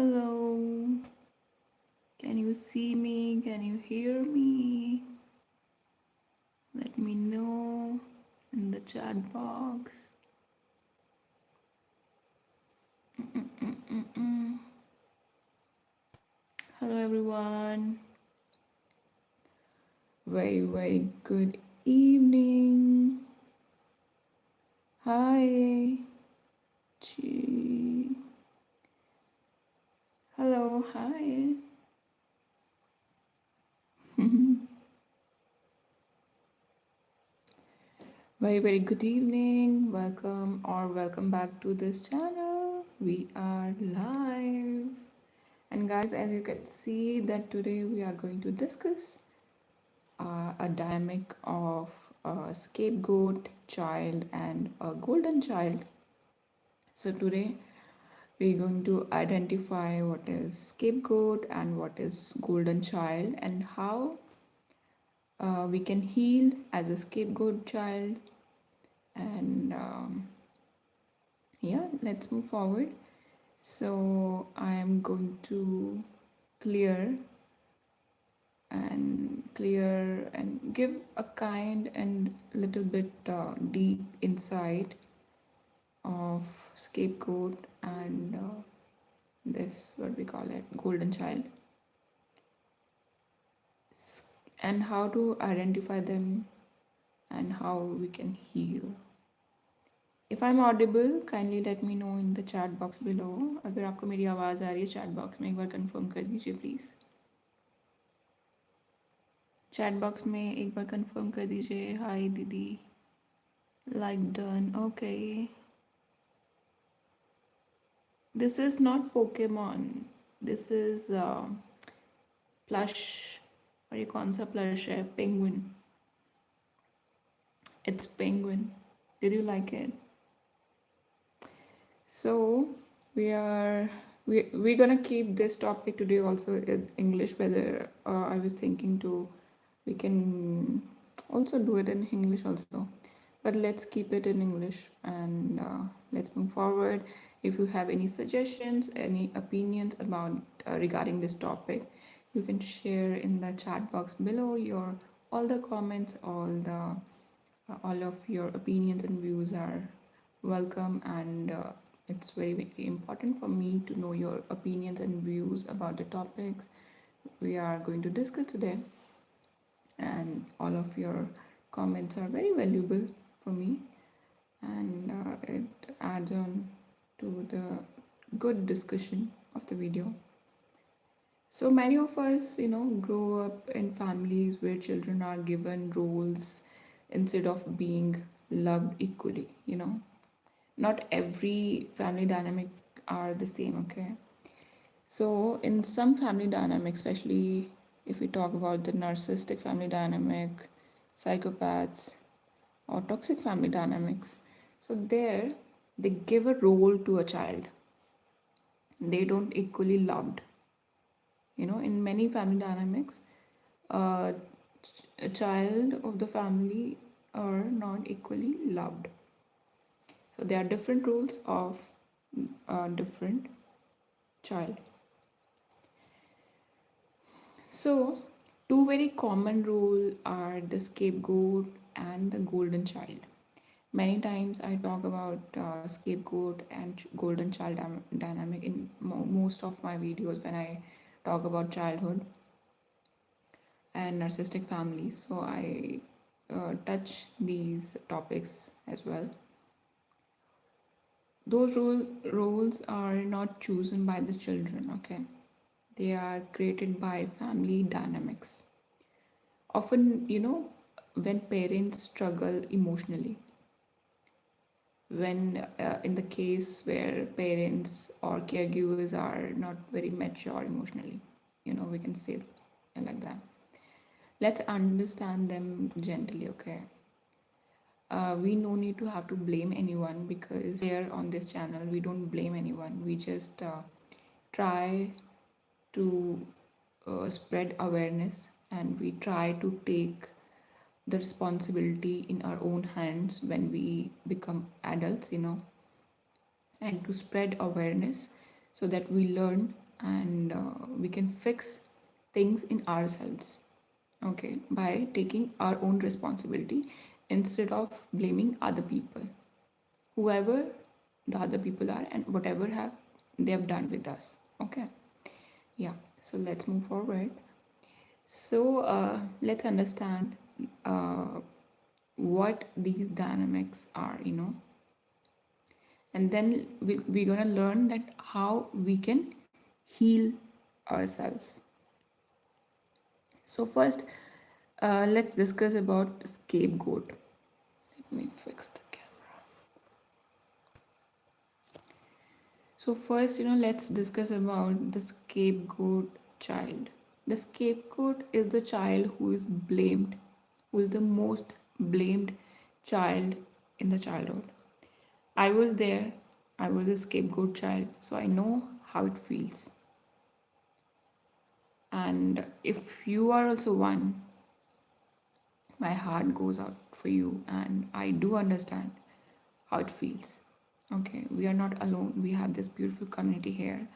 Hello, can you see me? Can you hear me? Let me know in the chat box. Mm-mm-mm-mm. Hello, everyone. Very good evening. Hi. Chi. Hello, hi. Very good evening. Welcome back to this channel. We are live. And guys, as you can see that today we are going to discuss a dynamic of a scapegoat child and a golden child. So today we're going to identify what is scapegoat and what is golden child and how we can heal as a scapegoat child. And yeah, let's move forward. So I am going to clear and give a kind and little bit deep insight of scapegoat and this what we call it golden child and how to identify them and how we can heal. If I'm audible, kindly let me know in the chat box below. अगर आपको मेरी आवाज़ आ रही है chat box में एक बार confirm कर दीजिए please. Chat box में एक बार confirm कर दीजिए. Hi दीदी. Like done. Okay. This is not Pokemon. This is plush. और ये कौन सा plush है? Penguin. It's penguin. Did you like it? So we're gonna keep this topic today also in English. Whether I was thinking to, we can also do it in English also, but let's keep it in English and let's move forward. If you have any suggestions, any opinions about regarding this topic, you can share in the chat box below. Your all the comments, all of your opinions and views are welcome, and it's very important for me to know your opinions and views about the topics we are going to discuss today. And all of your comments are very valuable for me, and it adds on to the good discussion of the video. So many of us, grow up in families where children are given roles instead of being loved equally. Not every family dynamic are the same, okay? So in some family dynamics, especially if we talk about the narcissistic family dynamic, psychopaths, or toxic family dynamics, so there they give a role to a child. They don't equally loved. In many family dynamics, uh, a child of the family are not equally loved. So there are different roles of different child. So two very common roles are the scapegoat and the golden child. Many times I talk about scapegoat and golden child dynamic in most of my videos when I talk about childhood and narcissistic families. So I touch these topics as well. Those roles are not chosen by the children, okay? They are created by family dynamics. Often, when parents struggle emotionally, when in the case where parents or caregivers are not very mature emotionally, we can say it like that. Let's understand them gently, okay? We no need to have to blame anyone, because here on this channel we don't blame anyone. We just try to spread awareness, and we try to take the responsibility in our own hands when we become adults, and to spread awareness so that we learn and we can fix things in ourselves, okay, by taking our own responsibility instead of blaming other people, whoever the other people are and whatever have they have done with us. Okay, yeah, so let's move forward. So let's understand uh, what these dynamics are, and then we're gonna learn that how we can heal ourselves. So first, let's discuss about scapegoat. Let me fix the camera. So first, let's discuss about the scapegoat child. The scapegoat is the child who is blamed, who is the most blamed child in the childhood. I was there, I was a scapegoat child, so I know how it feels. And if you are also one, my heart goes out for you, and I do understand how it feels. Okay, we are not alone. We have this beautiful community here.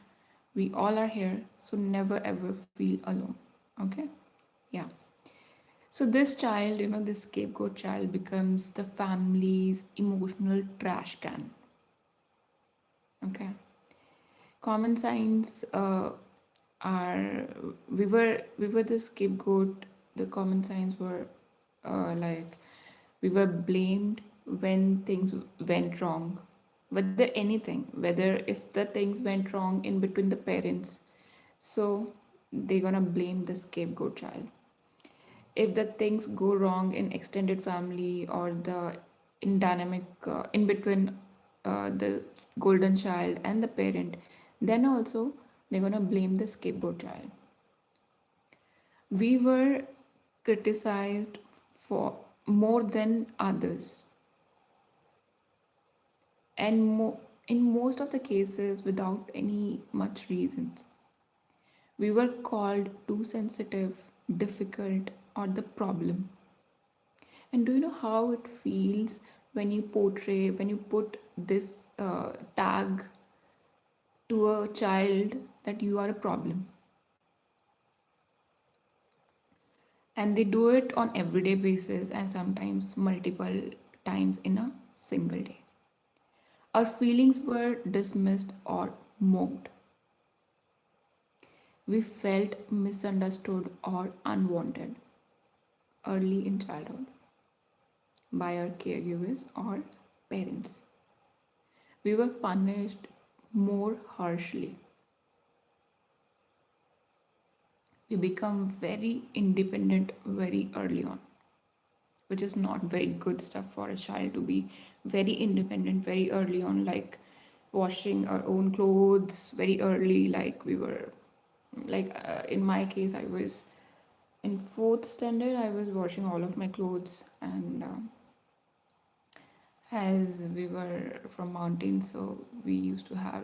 We all are here, so never ever feel alone. Okay, yeah. So, this child, this scapegoat child becomes the family's emotional trash can. Okay, common signs are we were the scapegoat. The common signs were like we were blamed when things went wrong, whether anything, whether if the things went wrong in between the parents, so they're gonna blame the scapegoat child. If the things go wrong in extended family or the in dynamic in between the golden child and the parent, then also they're gonna blame the scapegoat child. We were criticized for more than others, and in most of the cases without any much reasons. We were called too sensitive, difficult, or the problem. And do you know how it feels when you portray, when you put this tag to a child that you are a problem? And they do it on everyday basis and sometimes multiple times in a single day. Our feelings were dismissed or mocked. We felt misunderstood or unwanted early in childhood by our caregivers or parents. We were punished more harshly. We become very independent very early on, which is not very good stuff for a child to be very independent very early on, like washing our own clothes very early. Like we were, like in my case, I was in fourth standard. I was washing all of my clothes, and as we were from mountains, so we used to have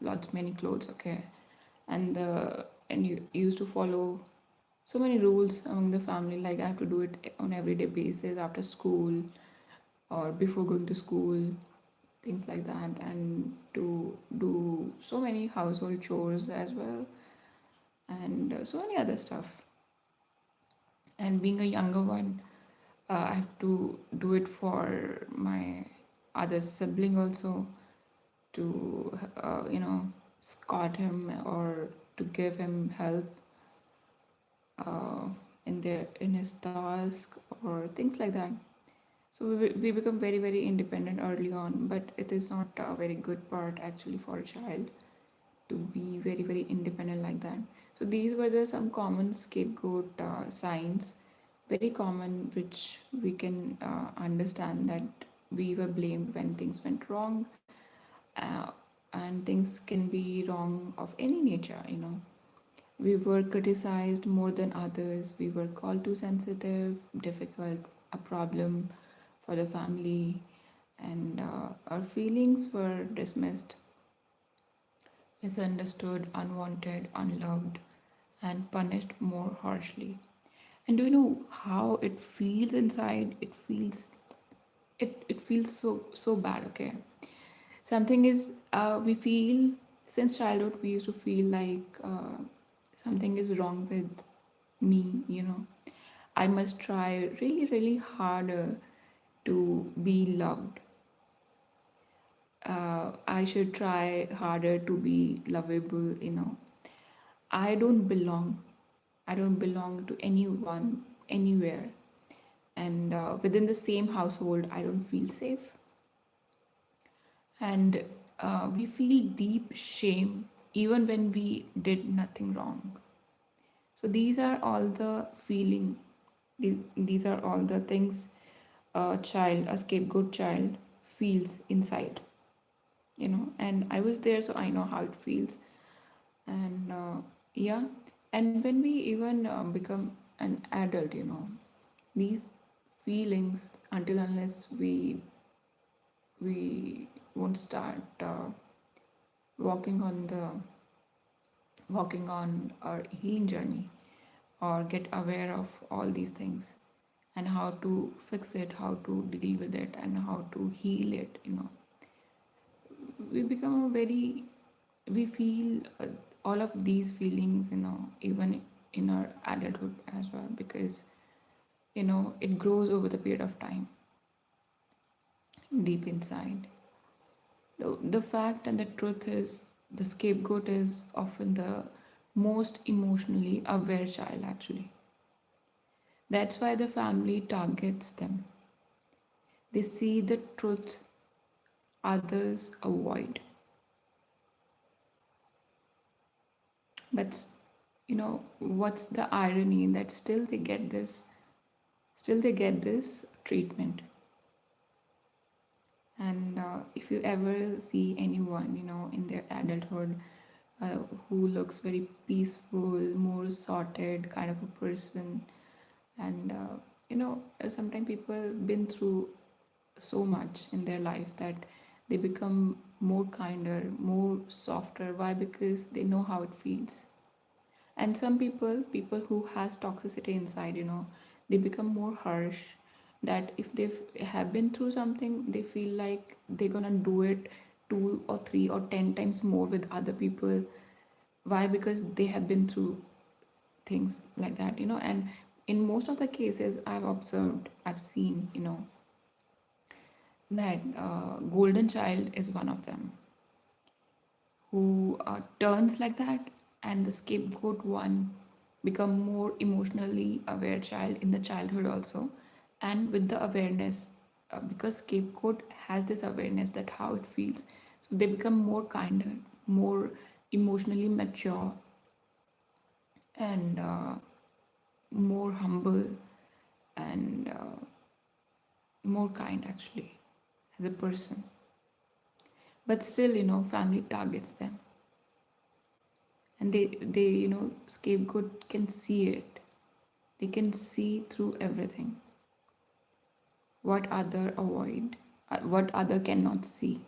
lots many clothes. Okay, and you used to follow so many rules among the family, like I have to do it on everyday basis after school or before going to school, things like that, and to do so many household chores as well, and so many other stuff. And being a younger one, I have to do it for my other sibling also, to scold him or to give him help uh, in his task or things like that. So we become very very independent early on, but it is not a very good part actually for a child to be very very independent like that. So these were the some common scapegoat signs, very common, which we can understand that we were blamed when things went wrong, uh, and things can be wrong of any nature. We were criticized more than others. We were called too sensitive, difficult, a problem for the family, and our feelings were dismissed, misunderstood, unwanted, unloved, and punished more harshly. And do you know how it feels inside? It feels so bad. Okay, something is we feel. Since childhood, we used to feel like something is wrong with me, I must try really, really harder to be loved. I should try harder to be lovable, I don't belong. I don't belong to anyone, anywhere. And within the same household, I don't feel safe. And we feel deep shame even when we did nothing wrong. So these are all the feeling, these are all the things a scapegoat child feels inside, and I was there, so I know how it feels. And yeah, and when we even become an adult, these feelings, until unless we won't start walking on the walking on our healing journey, or get aware of all these things and how to fix it, how to deal with it, and how to heal it, we become a very we feel all of these feelings, even in our adulthood as well, because it grows over the period of time deep inside. The fact and the truth is, the scapegoat is often the most emotionally aware child, actually. That's why the family targets them. They see the truth others avoid. But what's the irony, that still they get this treatment. And if you ever see anyone, in their adulthood, uh, who looks very peaceful, more sorted kind of a person, and sometimes people been through so much in their life that they become more kinder, more softer. Why? Because they know how it feels. And some people who has toxicity inside, they become more harsh, that if they have been through something, they feel like they're gonna do it two or three or 10 times more with other people. Why? Because they have been through things like that, and in most of the cases I've observed, I've seen, that golden child is one of them who turns like that, and the scapegoat one become more emotionally aware child in the childhood also. And with the awareness, because scapegoat has this awareness that how it feels, so they become more kinder, more emotionally mature, and more humble, and more kind, actually, as a person. But still, family targets them, and they scapegoat can see it. They can see through everything, what other avoid, what other cannot see.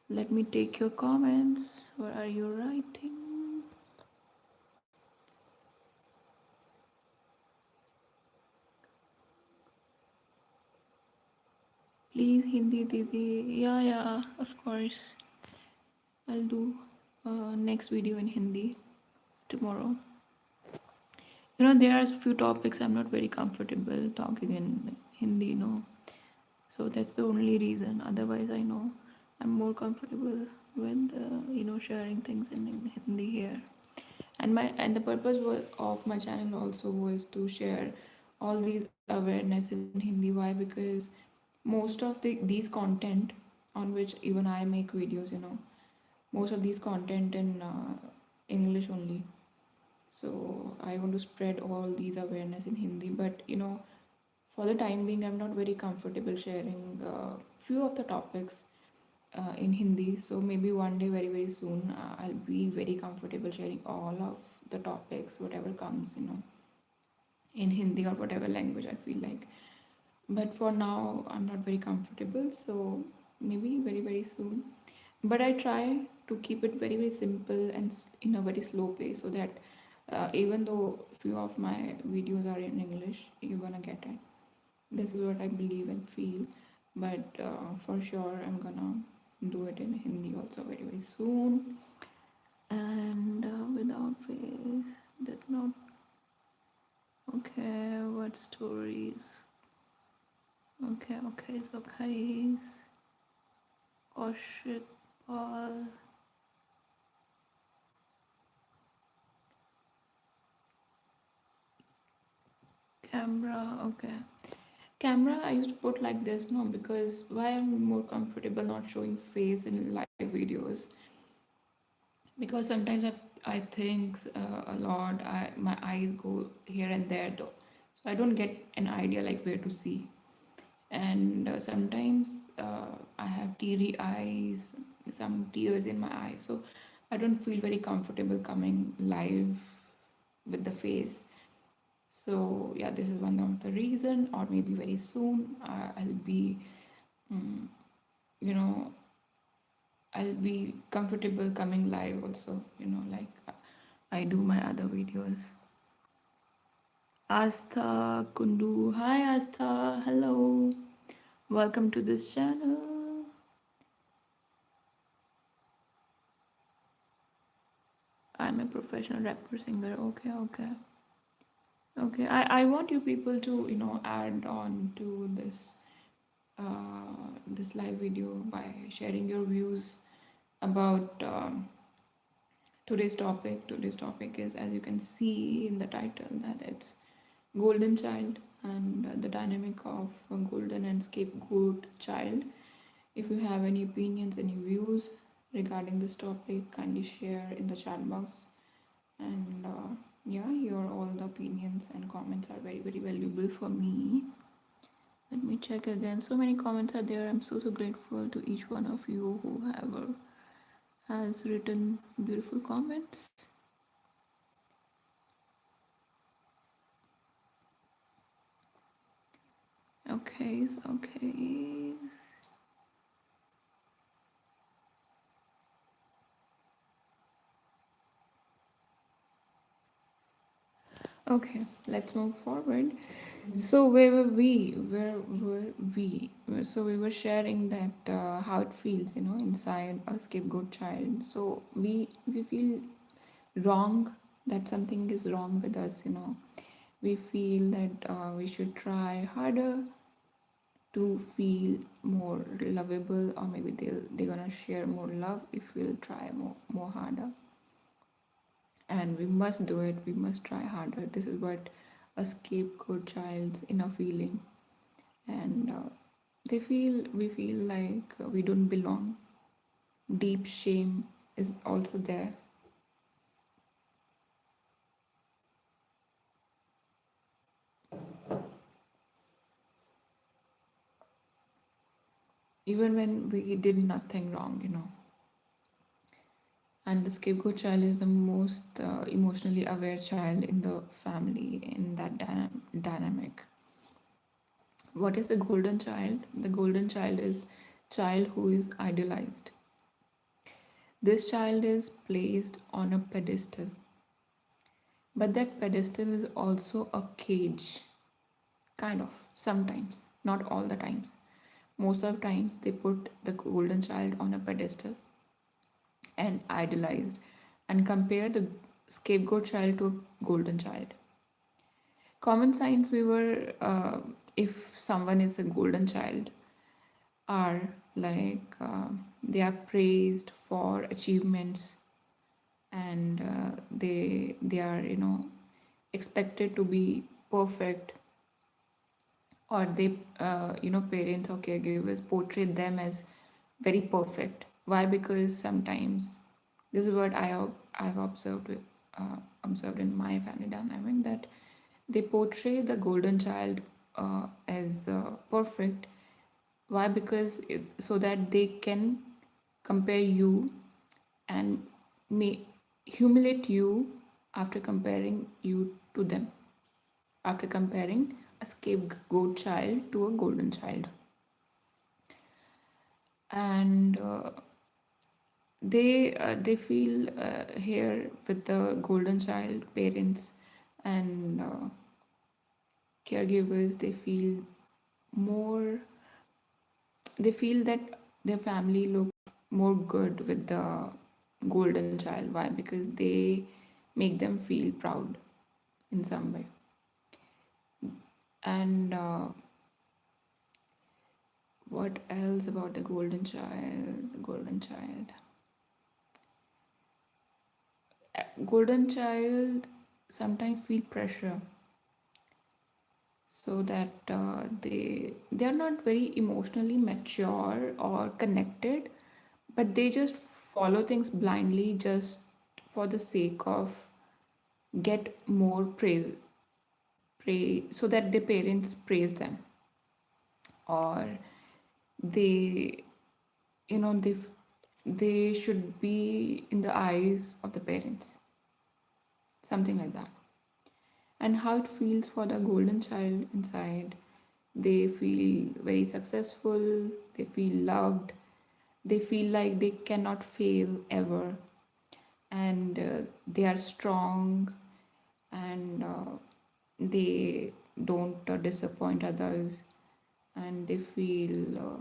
Let me take your comments. What are you writing? Please, Hindi Didi. Yeah, yeah, of course. I'll do next video in Hindi tomorrow. There are a few topics I'm not very comfortable talking in Hindi, So that's the only reason. Otherwise, I know I'm more comfortable with sharing things in Hindi here. And the purpose of my channel also was to share all these awareness in Hindi. Why? Because most of these content on which even I make videos, most of these content in English only. So I want to spread all these awareness in Hindi. But for the time being, I'm not very comfortable sharing few of the topics in Hindi. So maybe one day, very very soon, I'll be very comfortable sharing all of the topics, whatever comes, in Hindi or whatever language I feel like. But for now, I'm not very comfortable. So maybe very very soon. But I try to keep it very very simple and in a very slow pace, so that even though few of my videos are in English, you're gonna get it. This is what I believe and feel. But for sure, I'm gonna do it in Hindi also very very soon. And without face, did not. Okay, what stories? Okay, okay, so guys, Kaushik Paul, camera. Okay, camera. I used to put like this, no, because why I'm more comfortable not showing face in live videos, because sometimes I think a lot. My eyes go here and there though, so I don't get an idea like where to see. And sometimes I have teary eyes, some tears in my eyes, so I don't feel very comfortable coming live with the face. So yeah, this is one of the reason, or maybe very soon I'll be, mm, you know, I'll be comfortable coming live also. Like I do my other videos. Astha Kundu, hi Astha, hello, welcome to this channel. I'm a professional rapper singer. Okay, okay. Okay. I want you people to, add on to this live video by sharing your views about today's topic. Today's topic is, as you can see in the title, that it's Golden Child and the dynamic of a golden and scapegoat child. If you have any opinions, any views regarding this topic, kindly share in the chat box. And yeah, your all the opinions and comments are very very valuable for me. Let me check again. So many comments are there. I'm so grateful to each one of you who have has written beautiful comments. Okay, okay. Okay, let's move forward. So where were we? Where were we? So we were sharing that how it feels, inside a scapegoat child. So we feel wrong, that something is wrong with us. We feel that we should try harder to feel more lovable, or maybe they're gonna share more love if we'll try more harder. And we must do it, we must try harder. This is what a scapegoat child's inner feeling. And we feel like we don't belong. Deep shame is also there. Even when we did nothing wrong. And the scapegoat child is the most emotionally aware child in the family, in that dynamic. What is the golden child? The golden child is child who is idolized. This child is placed on a pedestal, but that pedestal is also a cage, kind of, sometimes, not all the times. Most of the times they put the golden child on a pedestal and idolized and compare the scapegoat child to a golden child. Common signs we were, if someone is a golden child, are like they are praised for achievements, and they are expected to be perfect, or they parents or caregivers portray them as very perfect. Why? Because sometimes this is what I've observed in my family dynamic, that they portray the golden child as perfect. Why? Because so that they can compare you and may humiliate you after comparing you to them, after comparing a scapegoat child to a golden child. And they feel here with the golden child, parents and caregivers, more they feel that their family look more good with the golden child. Why? Because they make them feel proud in some way. And what else about the golden child? The golden child. Golden child sometimes feel pressure, so that they are not very emotionally mature or connected, but they just follow things blindly just for the sake of get more praise, so that their parents praise them, or they, they should be in the eyes of the parents, something like that. And how it feels for the golden child inside, they feel very successful, they feel loved, they feel like they cannot fail ever, and they are strong, and they don't disappoint others, and they feel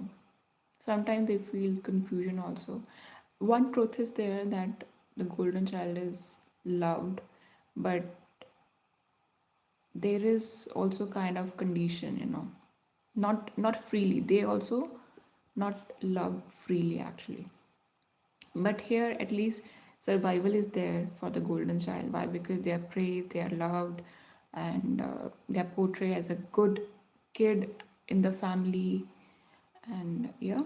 sometimes they feel confusion also. One truth is there that the golden child is loved, but there is also kind of condition, not freely, they also not love freely actually. But here at least survival is there for the golden child. Why? Because they are praised, they are loved, and they are portrayed as a good kid in the family. And yeah,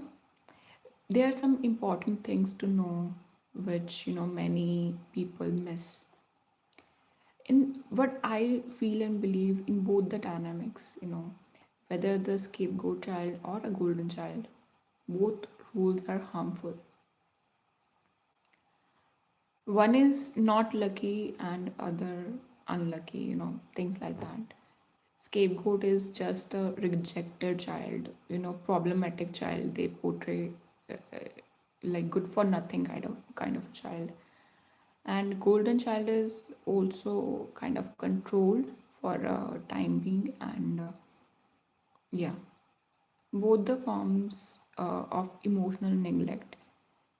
there are some important things to know which many people miss. In what I feel and believe in both the dynamics, whether the scapegoat child or a golden child, both rules are harmful. One is not lucky and other unlucky, things like that. Scapegoat is just a rejected child, problematic child. They portray like good for nothing kind of a child. And golden child is also kind of controlled for a time being, and yeah, both the forms of emotional neglect.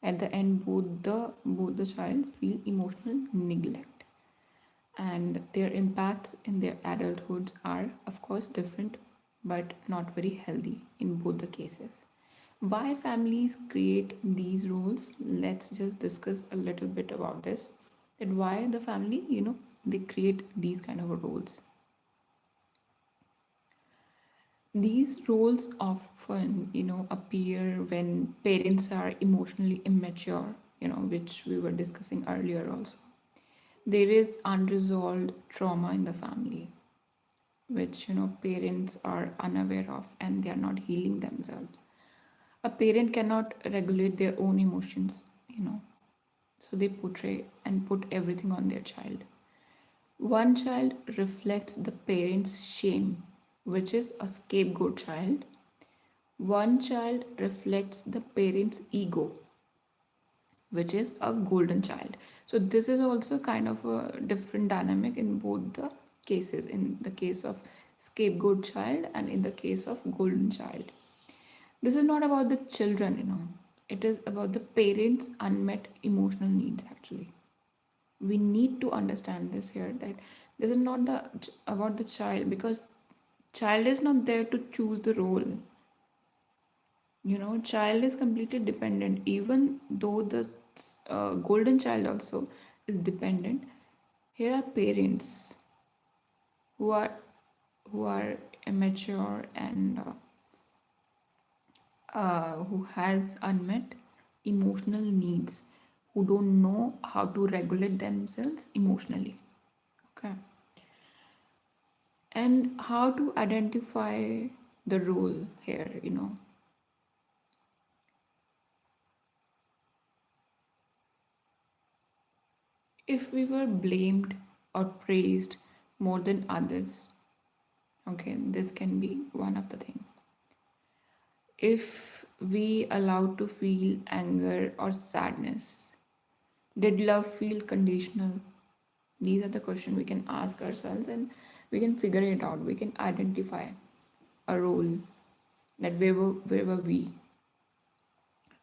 At the end, both the child feel emotional neglect, and their impacts in their adulthoods are of course different, but not very healthy in both the cases. Why families create these roles? Let's just discuss a little bit about this. That why the family, they create these kind of roles. These roles often, appear when parents are emotionally immature, which we were discussing earlier also. There is unresolved trauma in the family, which, parents are unaware of and they are not healing themselves. A parent cannot regulate their own emotions, so they portray and put everything on their child. One child reflects the parent's shame, which is a scapegoat child. One child reflects the parent's ego, which is a golden child. So, this is also kind of a different dynamic in both the cases, in the case of scapegoat child and in the case of golden child. This is not about the children, it is about the parents' unmet emotional needs actually. We need to understand this here, that this is not about the child, because child is not there to choose the role. Child is completely dependent, even though the golden child also is dependent. Here are parents who are who are immature, and who has unmet emotional needs, who don't know how to regulate themselves emotionally. Okay. And how to identify the role here, if we were blamed or praised more than others. Okay, this can be one of the things. If we allowed to feel anger or sadness, did love feel conditional? These are the questions we can ask ourselves, and we can figure it out. We can identify a role, that where were we?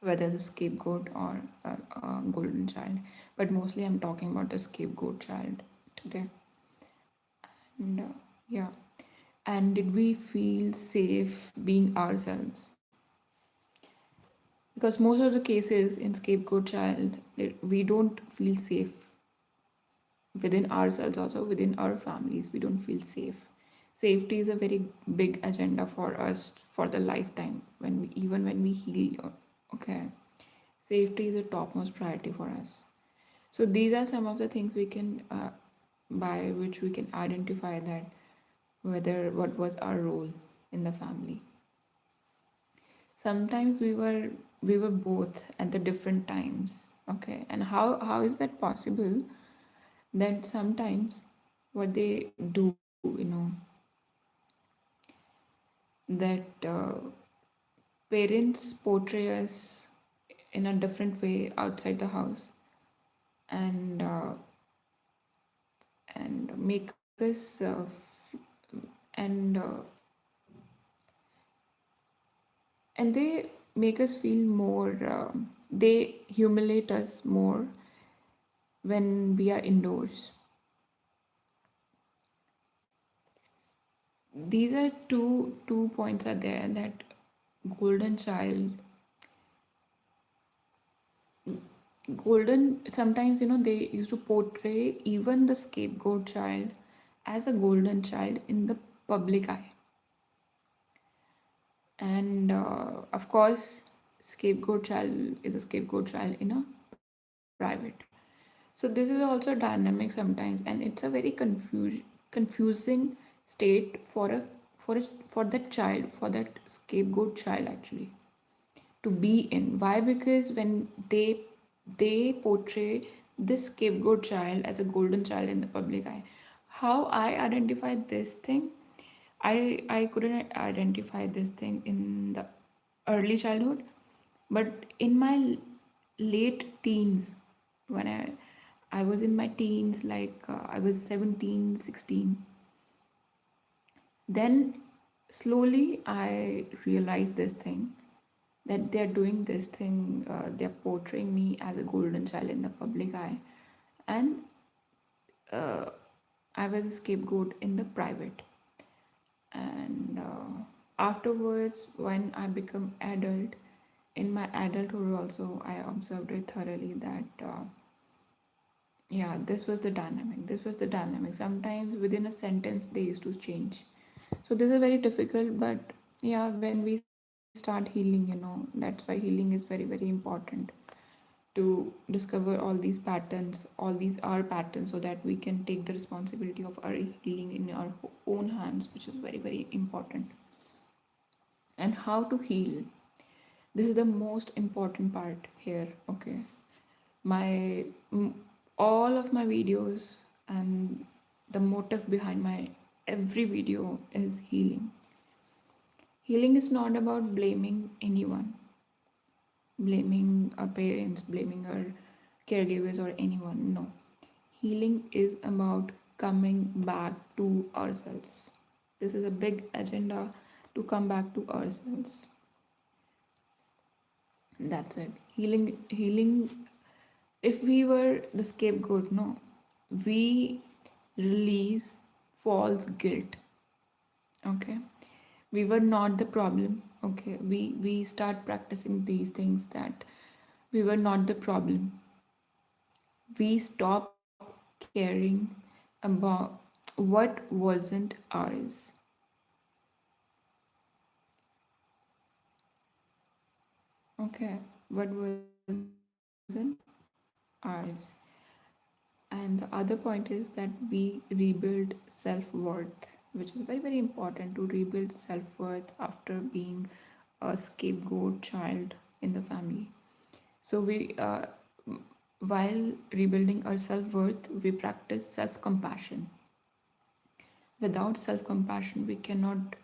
whether the scapegoat or a golden child. But mostly I'm talking about the scapegoat child today. And yeah. And did we feel safe being ourselves? Because most of the cases in scapegoat child, we don't feel safe within ourselves, also within our families. We don't feel safe. Safety is a very big agenda for us for the lifetime. When we, even when we heal, okay, safety is a topmost priority for us. So these are some of the things we can, by which we can identify that whether what was our role in the family. Sometimes we were both at the different times. Okay, and how is that possible? That sometimes what they do, that parents portray us in a different way outside the house, and make us and they make us feel more, they humiliate us more when we are indoors. These are two points are there, that golden child, golden, sometimes they used to portray even the scapegoat child as a golden child in the public eye. And of course, scapegoat child is a scapegoat child in a private. So this is also dynamic sometimes, and it's a very confusing state for that child, for that scapegoat child actually to be in. Why? Because when they portray this scapegoat child as a golden child in the public eye, how I identified this thing, I couldn't identify this thing in the early childhood, but in my late teens, when I was in my teens, like I was 17, 16. Then slowly I realized this thing, that they're doing this thing, they're portraying me as a golden child in the public eye, and uh, I was a scapegoat in the private. And afterwards, when I become adult, in my adulthood also, I observed it thoroughly that yeah, this was the dynamic. Sometimes within a sentence they used to change. So this is very difficult, but yeah, when we start healing, that's why healing is very, very important, to discover all these patterns, all these are patterns, so that we can take the responsibility of our healing in our own hands, which is very, very important. And how to heal, this is the most important part here. Okay, my all of my videos, and the motive behind my every video is healing. Healing is not about blaming anyone, blaming our parents, blaming our caregivers, or anyone. No. Healing is about coming back to ourselves. This is a big agenda, to come back to ourselves. That's it. Healing. If we were the scapegoat, no, we release false guilt. Okay, we were not the problem. Okay, we start practicing these things, that we were not the problem. We stop caring about what wasn't ours. Okay, what wasn't ours. And the other point is that we rebuild self worth, which is very, very important, to rebuild self worth after being a scapegoat child in the family. So while rebuilding our self worth, we practice self compassion. Without self compassion, we cannot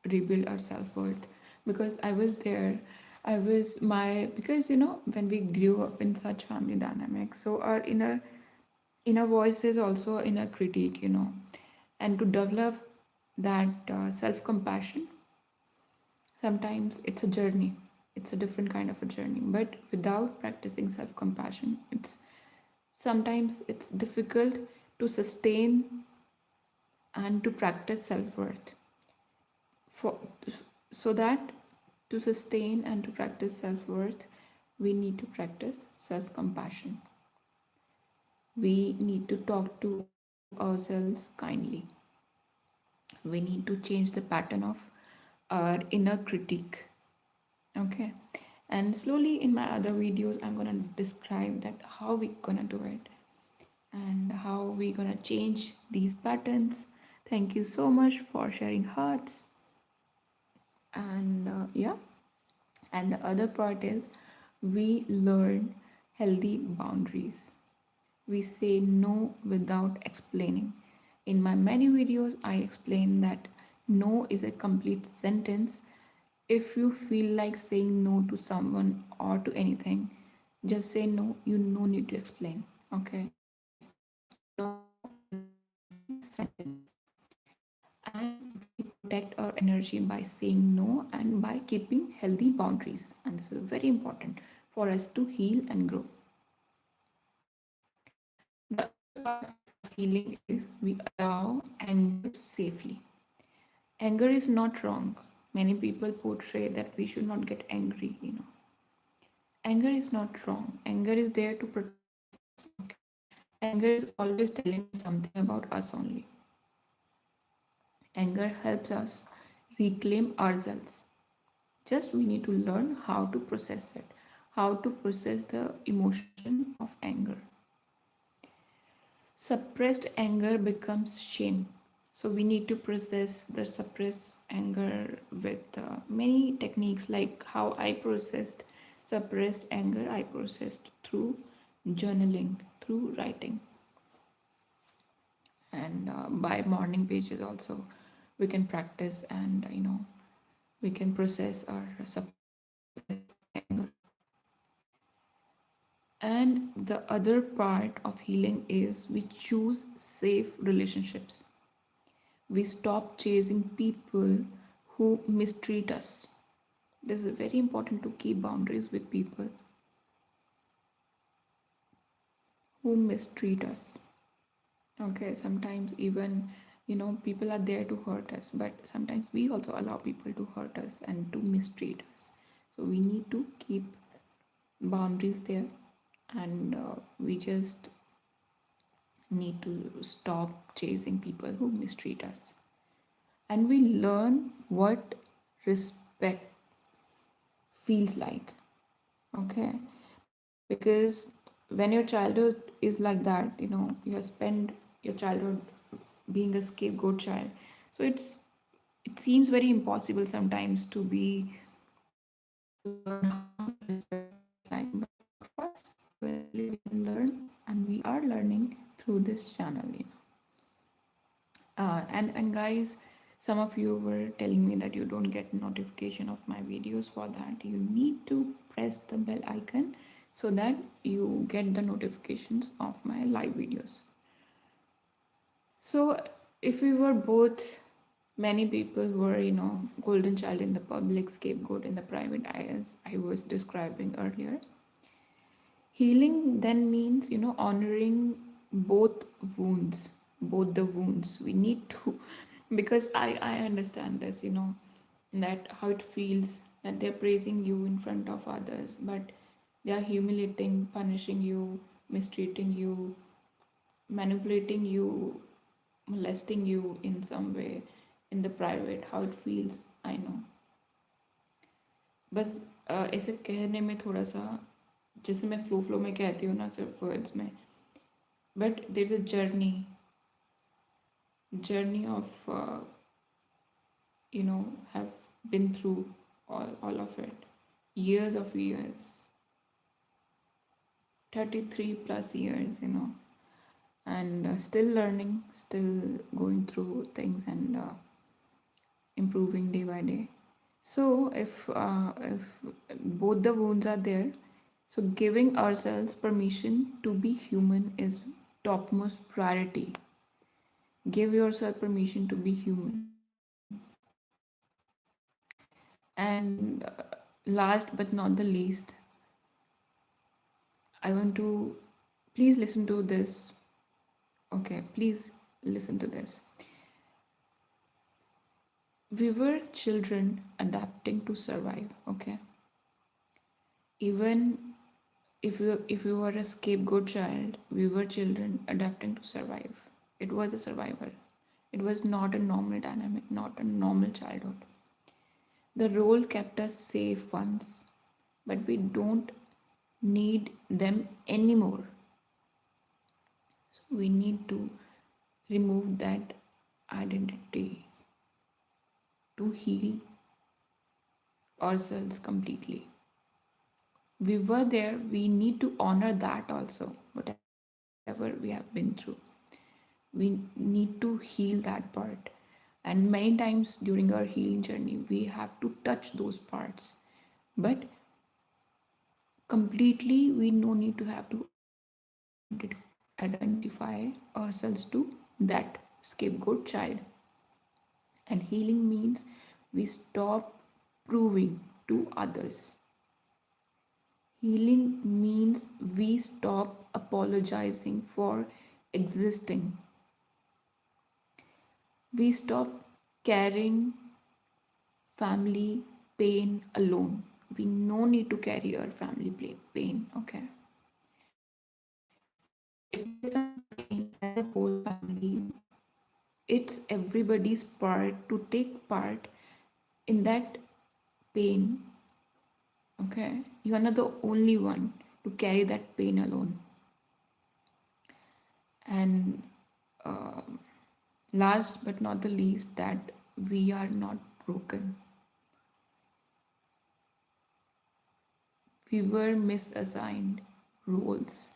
rebuild our self worth. Because I was there, I was my, because when we grew up in such family dynamics, so our inner voice is also inner critique, and to develop that self compassion, sometimes it's a journey. it's a different kind of a journey. But without practicing self-compassion, it's difficult to sustain and to practice self-worth. For so that to sustain and to practice self-worth, we need to practice self-compassion. We need to talk to ourselves kindly. We need to change the pattern of our inner critique. Okay, and slowly in my other videos I'm gonna describe that how we gonna do it and how we gonna change these patterns. Thank you so much for sharing hearts. And yeah, and the other part is we learn healthy boundaries. We say no without explaining. In my many videos, I explain that no is a complete sentence. If you feel like saying no to someone or to anything, just say no. You no need to explain. Okay, no is a complete sentence. And we protect our energy by saying no and by keeping healthy boundaries. And this is very important for us to heal and grow. The other part of healing is we allow anger safely. Anger is not wrong. Many people portray that we should not get angry. Anger is not wrong. Anger is there to protect us. Okay. Anger is always telling us something about us only. Anger helps us reclaim ourselves. Just we need to learn how to process it, how to process the emotion of anger. Suppressed anger becomes shame. So we need to process the suppressed anger with many techniques, like how I processed suppressed anger. I processed through journaling, through writing, and by morning pages also we can practice, and we can process our suppressed anger. And the other part of healing is we choose safe relationships. We stop chasing people who mistreat us. This is very important to keep boundaries with people who mistreat us. Okay, sometimes even people are there to hurt us, but sometimes we also allow people to hurt us and to mistreat us. So we need to keep boundaries there, and we just need to stop chasing people who mistreat us. And we learn what respect feels like. Okay, because when your childhood is like that, you have spent your childhood being a scapegoat child, so it seems very impossible sometimes to be to learn how respect feels like. But of course, eventually we can learn, and we are learning through this channel. And guys, some of you were telling me that you don't get notification of my videos. For that, you need to press the bell icon so that you get the notifications of my live videos. So if we were both, many people were, golden child in the public, scapegoat in the private, as I was describing earlier. Healing then means, honoring both wounds, both the wounds. We need to, because I understand this, that how it feels that they're praising you in front of others, but they are humiliating, punishing you, mistreating you, manipulating you, molesting you in some way in the private. How it feels, I know. बस ऐसे कहने में थोड़ा सा, जैसे मैं flow में कहती हूँ ना सिर्फ वर्ड्स में, but there is a journey of have been through all of it, years, 33 plus years, and still learning, still going through things, and improving day by day. So if both the wounds are there, so giving ourselves permission to be human is topmost priority. Give yourself permission to be human. And last but not the least, I want to please listen to this. Okay, please listen to this. We were children adapting to survive. Okay, even if we were a scapegoat child, we were children adapting to survive. It was a survival. It was not a normal dynamic, not a normal childhood. The role kept us safe once, but we don't need them anymore. So we need to remove that identity to heal ourselves completely. We were there, we need to honor that also, whatever we have been through. We need to heal that part. And many times during our healing journey, we have to touch those parts. But completely, we no need to have to identify ourselves to that scapegoat child. And healing means we stop proving to others. Healing means we stop apologizing for existing. We stop carrying family pain alone. We no need to carry our family pain, okay? If there is some pain as a whole family, it's everybody's part to take part in that pain, okay? You are not the only one to carry that pain alone. And uh, last but not the least, that we are not broken. We were misassigned roles.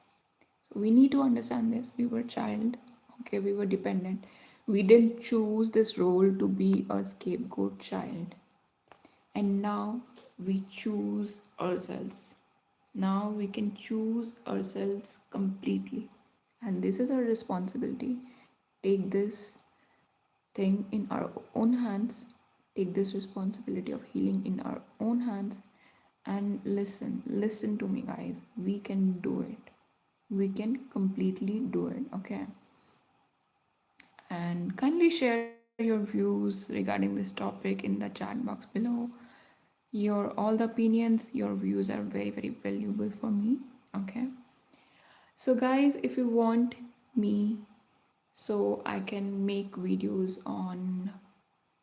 So we need to understand this. We were child, okay, we were dependent. We didn't choose this role to be a scapegoat child. And now we choose ourselves. Now we can choose ourselves completely. And this is our responsibility. Take this thing in our own hands, take this responsibility of healing in our own hands, and listen to me, guys. We can do it. We can completely do it, okay? And kindly share your views regarding this topic in the chat box below. Your all the opinions, your views are very, very valuable for me, okay? So guys, if you want me, so I can make videos on,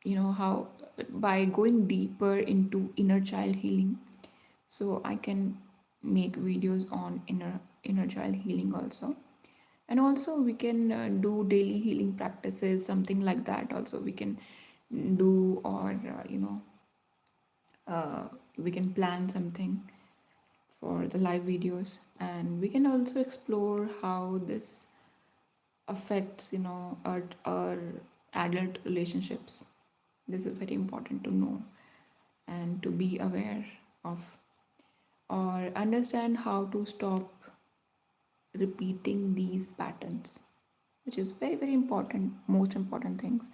how, by going deeper into inner child healing, so I can make videos on inner child healing also. And also we can do daily healing practices, something like that also we can do. Or uh, we can plan something for the live videos, and we can also explore how this affects our adult relationships. This is very important to know and to be aware of, or understand how to stop repeating these patterns, which is very, very important, most important things,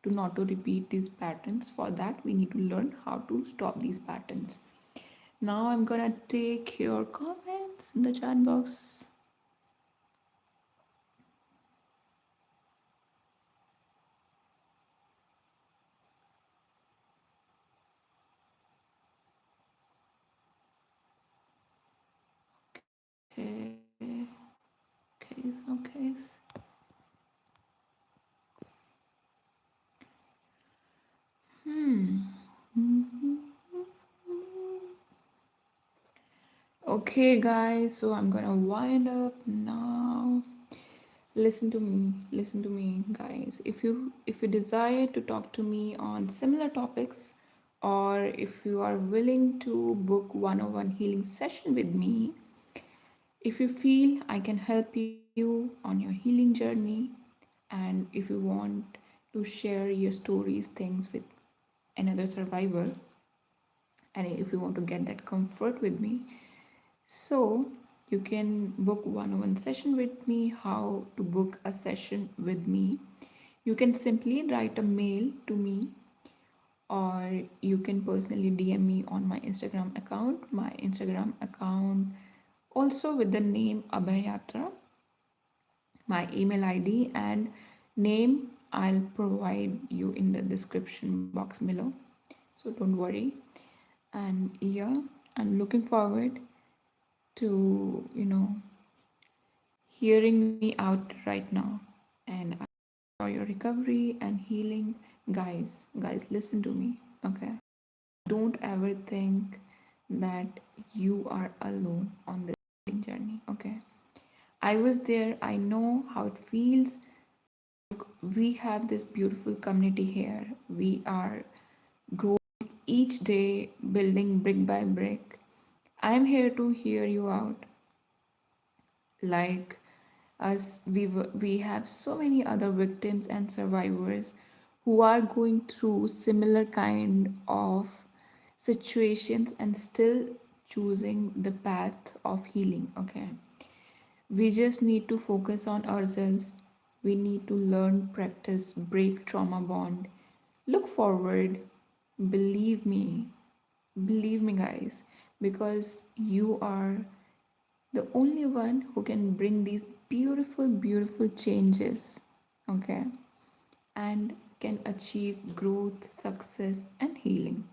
to not to repeat these patterns. For that we need to learn how to stop these patterns. Now I'm gonna take your comments in the chat box. Okay, okay. Hmm. Okay, guys, so I'm gonna wind up now. Listen to me, guys. If you desire to talk to me on similar topics, or if you are willing to book one-on-one healing session with me, if you feel I can help you on your healing journey, and if you want to share your stories, things with another survivor, and if you want to get that comfort with me, so you can book one-on-one session with me. How to book a session with me? You can simply write a mail to me or you can personally DM me on my Instagram account. My Instagram account also with the name AbhayaTra, my email ID and name I'll provide you in the description box below. So don't worry. And yeah, I'm looking forward to, hearing me out right now. And I enjoy your recovery and healing. Guys, listen to me, okay? Don't ever think that you are alone on this healing journey, okay? I was there, I know how it feels. We have this beautiful community here. We are growing each day, building brick by brick. I'm here to hear you out. Like us, we have so many other victims and survivors who are going through similar kind of situations and still choosing the path of healing, okay? We just need to focus on ourselves. We need to learn, practice, break trauma bond, look forward. Believe me, believe me, guys, because you are the only one who can bring these beautiful, beautiful changes, okay, and can achieve growth, success, and healing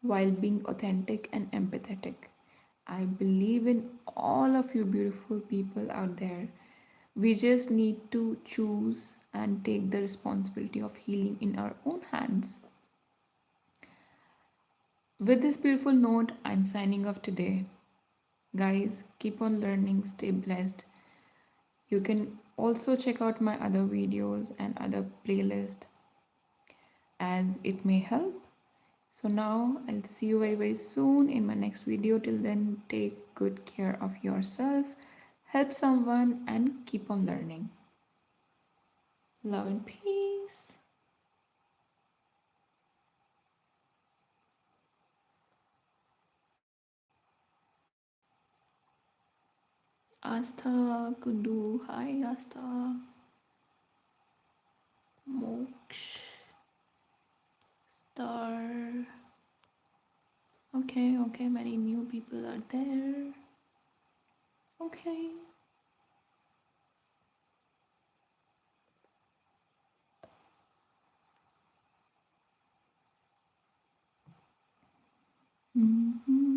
while being authentic and empathetic. I believe in all of you beautiful people out there. We just need to choose and take the responsibility of healing in our own hands. With this beautiful note, I'm signing off today. Guys, keep on learning, stay blessed. You can also check out my other videos and other playlist as it may help. So now I'll see you very very soon in my next video. Till then, take good care of yourself, help someone and keep on learning. Love and peace. Astha Kudu. Hi Astha. Moksh. Star. Okay, many new people are there. Okay. Mm-hmm.